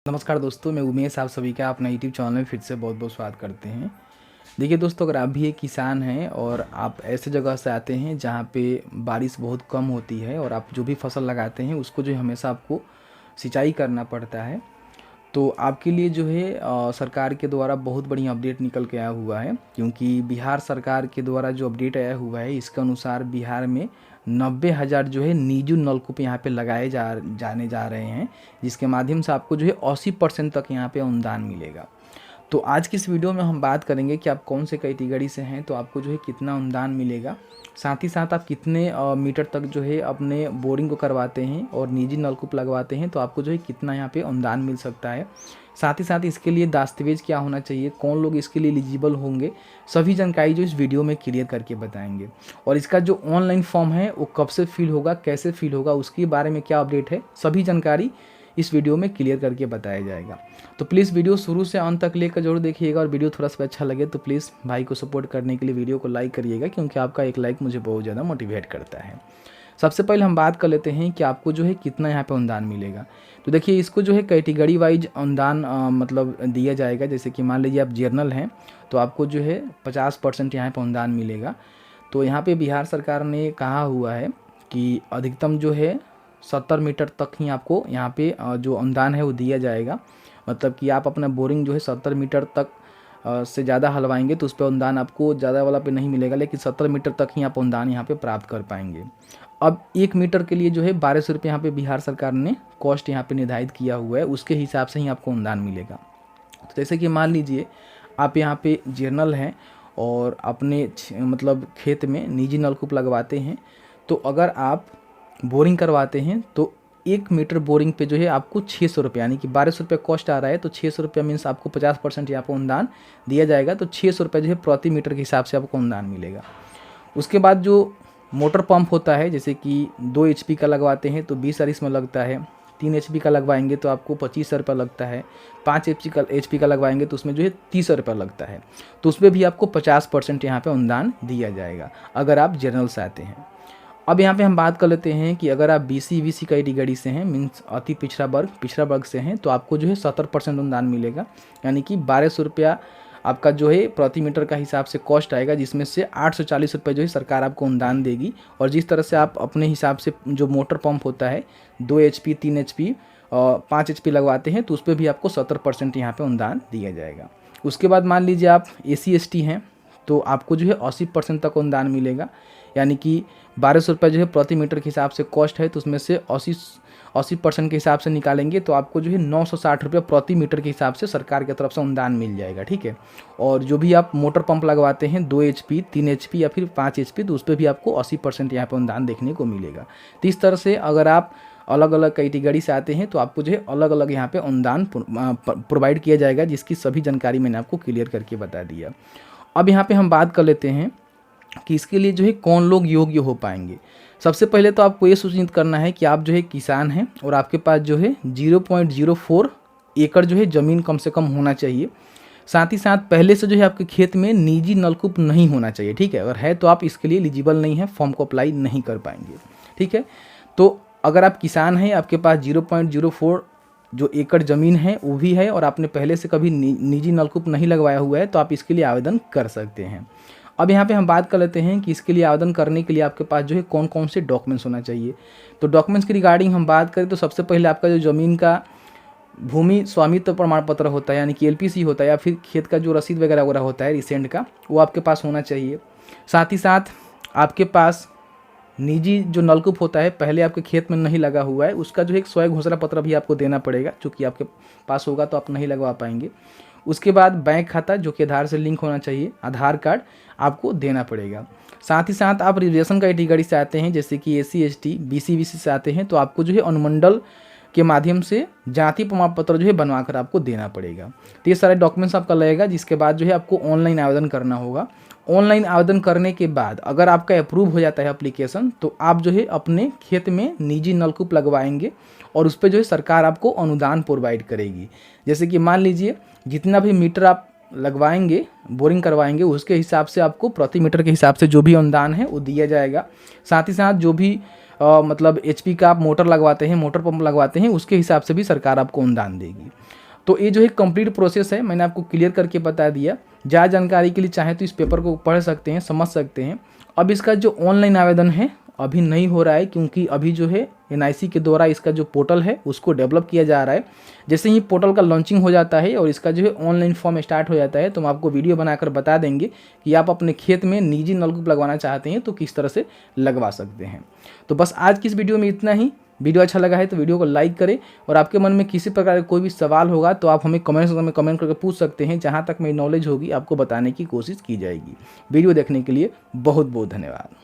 नमस्कार दोस्तों, मैं उमेश आप सभी का अपना यूट्यूब चैनल में फिर से बहुत बहुत स्वागत करते हैं। देखिए दोस्तों, अगर आप भी एक किसान हैं और आप ऐसे जगह से आते हैं जहाँ पे बारिश बहुत कम होती है और आप जो भी फसल लगाते हैं उसको जो है हमेशा आपको सिंचाई करना पड़ता है, तो आपके लिए जो है सरकार के द्वारा बहुत बढ़िया अपडेट निकल के आया हुआ है। क्योंकि बिहार सरकार के द्वारा जो अपडेट आया हुआ है इसके अनुसार बिहार में 90,000 जो है निजी नलकूप यहाँ पे लगाए जाने जा रहे हैं, जिसके माध्यम से आपको जो है 80% तक यहाँ पे अनुदान मिलेगा। तो आज की इस वीडियो में हम बात करेंगे कि आप कौन से कैटेगरी से हैं तो आपको जो है कितना अनुदान मिलेगा, साथ ही साथ आप कितने मीटर तक जो है अपने बोरिंग को करवाते हैं और निजी नलकूप लगवाते हैं तो आपको जो है कितना यहाँ पे अनुदान मिल सकता है। साथ ही साथ इसके लिए दस्तावेज क्या होना चाहिए, कौन लोग इसके लिए एलिजिबल होंगे, सभी जानकारी जो इस वीडियो में क्लियर करके बताएंगे। और इसका जो ऑनलाइन फॉर्म है वो कब से फिल होगा, कैसे फिल होगा, उसके बारे में क्या अपडेट है, सभी जानकारी इस वीडियो में क्लियर करके बताया जाएगा। तो प्लीज़ वीडियो शुरू से अंत तक लेकर जरूर देखिएगा और वीडियो थोड़ा सा अच्छा लगे तो प्लीज़ भाई को सपोर्ट करने के लिए वीडियो को लाइक करिएगा, क्योंकि आपका एक लाइक मुझे बहुत ज़्यादा मोटिवेट करता है। सबसे पहले हम बात कर लेते हैं कि आपको जो है कितना यहाँ पे अनुदान मिलेगा। तो देखिए, इसको जो है कैटेगरी वाइज अनुदान मतलब दिया जाएगा। जैसे कि मान लीजिए आप जर्नल हैं तो आपको जो है 50% यहाँ पर अनुदान मिलेगा। तो यहाँ पे बिहार सरकार ने कहा हुआ है कि अधिकतम जो है 70 मीटर तक ही आपको यहाँ पे जो अनुदान है वो दिया जाएगा। मतलब कि आप अपना बोरिंग जो है 70 मीटर तक से ज़्यादा हलवाएंगे तो उस पर अनुदान आपको ज़्यादा वाला पे नहीं मिलेगा, लेकिन 70 मीटर तक ही आप अनुदान यहाँ पे प्राप्त कर पाएंगे। अब 1 मीटर के लिए जो है 1200 रुपये यहाँ पे बिहार सरकार ने कॉस्ट यहाँ पे निर्धारित किया हुआ है, उसके हिसाब से ही आपको अनुदान मिलेगा। तो जैसे कि मान लीजिए आप यहाँ पे जर्नल हैं और अपने मतलब खेत में निजी नलकूप लगवाते हैं, तो अगर आप बोरिंग करवाते हैं तो 1 मीटर बोरिंग पे जो है आपको 600 रुपये, यानी कि 1200 रुपये कॉस्ट आ रहा है तो 600 रुपये मीन्स आपको 50% यहाँ पर अनुदान दिया जाएगा। तो 600 रुपये जो है प्रति मीटर के हिसाब से आपको अनुदान मिलेगा। उसके बाद जो मोटर पंप होता है, जैसे कि 2 HP का लगवाते हैं तो 20,000 इसमें लगता है, 3 HP का लगवाएंगे तो आपको 25,000 रुपये लगता है, 5 HP का लगवाएंगे तो उसमें जो है 30,000 रुपये लगता है। तो उसमें भी आपको 50% यहाँ पर अनुदान दिया जाएगा अगर आप जर्नल से आते हैं। अब यहाँ पे हम बात कर लेते हैं कि अगर आप BC कैटेगरी से हैं, मीन्स अति पिछड़ा वर्ग से हैं, तो आपको जो है 70% अनुदान मिलेगा, यानी कि 1200 रुपया आपका जो है प्रति मीटर का हिसाब से कॉस्ट आएगा, जिसमें से 840 रुपये जो है सरकार आपको अनुदान देगी। और जिस तरह से आप अपने हिसाब से जो मोटर पंप होता है 2 HP 3 HP और 5 HP लगवाते हैं तो उस पर भी आपको 70% यहाँ पर अनुदान दिया जाएगा। उसके बाद मान लीजिए आप SC ST हैं तो आपको जो है 80% तक अनुदान मिलेगा, यानी कि 1200 रुपये जो है प्रति मीटर के हिसाब से कॉस्ट है तो उसमें से 80% के हिसाब से निकालेंगे तो आपको जो है 960 रुपये प्रति मीटर के हिसाब से सरकार की तरफ से अनुदान मिल जाएगा। ठीक है। और जो भी आप मोटर पंप लगवाते हैं 2 HP 3 HP या फिर 5 HP तो उस पर भी आपको 80% यहाँ पर अनुदान देखने को मिलेगा। तो इस तरह से अगर आप अलग अलग कैटेगरी से आते हैं तो आपको जो है अलग अलग यहाँ पे अनुदान प्रोवाइड किया जाएगा, जिसकी सभी जानकारी मैंने आपको क्लियर करके बता दिया। अब यहाँ पे हम बात कर लेते हैं कि इसके लिए जो है कौन लोग योग्य हो पाएंगे। सबसे पहले तो आपको ये सुनिश्चित करना है कि आप जो है किसान हैं और आपके पास जो है 0.04 एकड़ जो है ज़मीन कम से कम होना चाहिए। साथ ही साथ पहले से जो है आपके खेत में निजी नलकूप नहीं होना चाहिए। ठीक है। अगर है तो आप इसके लिए एलिजिबल नहीं है, फॉर्म को अप्लाई नहीं कर पाएंगे। ठीक है। तो अगर आप किसान हैं, आपके पास 0.04 जो एकड़ ज़मीन है वो भी है और आपने पहले से कभी निजी नलकूप नहीं लगवाया हुआ है तो आप इसके लिए आवेदन कर सकते हैं। अब यहाँ पे हम बात कर लेते हैं कि इसके लिए आवेदन करने के लिए आपके पास जो है कौन कौन से डॉक्यूमेंट्स होना चाहिए। तो डॉक्यूमेंट्स की रिगार्डिंग हम बात करें तो सबसे पहले आपका जो ज़मीन का भूमि स्वामित्व प्रमाण पत्र होता है, यानी कि LPC होता है, या फिर खेत का जो रसीद वगैरह होता है रिसेंट का, वो आपके पास होना चाहिए। साथ ही साथ आपके पास निजी जो नलकूप होता है पहले आपके खेत में नहीं लगा हुआ है, उसका जो है एक स्वयं घोषणा पत्र भी आपको देना पड़ेगा, चूँकि आपके पास होगा तो आप नहीं लगवा पाएंगे। उसके बाद बैंक खाता जो कि आधार से लिंक होना चाहिए, आधार कार्ड आपको देना पड़ेगा। साथ ही साथ आप रिजर्वेशन कैटेगरी से आते हैं, जैसे कि SC ST BC से आते हैं तो आपको जो है अनुमंडल के माध्यम से जाति प्रमाण पत्र जो है बनवाकर आपको देना पड़ेगा। तो ये सारे डॉक्यूमेंट्स आपका लगेगा, जिसके बाद जो है आपको ऑनलाइन आवेदन करना होगा। ऑनलाइन आवेदन करने के बाद अगर आपका अप्रूव हो जाता है एप्लीकेशन तो आप जो है अपने खेत में निजी नलकूप लगवाएंगे और उस पर जो है सरकार आपको अनुदान प्रोवाइड करेगी। जैसे कि मान लीजिए जितना भी मीटर आप लगवाएंगे, बोरिंग करवाएंगे, उसके हिसाब से आपको प्रति मीटर के हिसाब से जो भी अनुदान है वो दिया जाएगा। साथ ही साथ जो भी मतलब एचपी का आप मोटर लगवाते हैं, मोटर पंप लगवाते हैं, उसके हिसाब से भी सरकार आपको अनुदान देगी। तो ये जो है कंप्लीट प्रोसेस है, मैंने आपको क्लियर करके बता दिया। ज़्यादा जानकारी के लिए चाहे तो इस पेपर को पढ़ सकते हैं, समझ सकते हैं। अब इसका जो ऑनलाइन आवेदन है अभी नहीं हो रहा है, क्योंकि अभी जो है एनआईसी के द्वारा इसका जो पोर्टल है उसको डेवलप किया जा रहा है। जैसे ही पोर्टल का लॉन्चिंग हो जाता है और इसका जो है ऑनलाइन फॉर्म स्टार्ट हो जाता है, तो हम आपको वीडियो बनाकर बता देंगे कि आप अपने खेत में निजी नलकूप लगवाना चाहते हैं तो किस तरह से लगवा सकते हैं। तो बस आज की इस वीडियो में इतना ही। वीडियो अच्छा लगा है तो वीडियो को लाइक करें, और आपके मन में किसी प्रकार का कोई भी सवाल होगा तो आप हमें कमेंट्स में कमेंट करके पूछ सकते हैं। जहाँ तक मेरी नॉलेज होगी आपको बताने की कोशिश की जाएगी। वीडियो देखने के लिए बहुत बहुत धन्यवाद।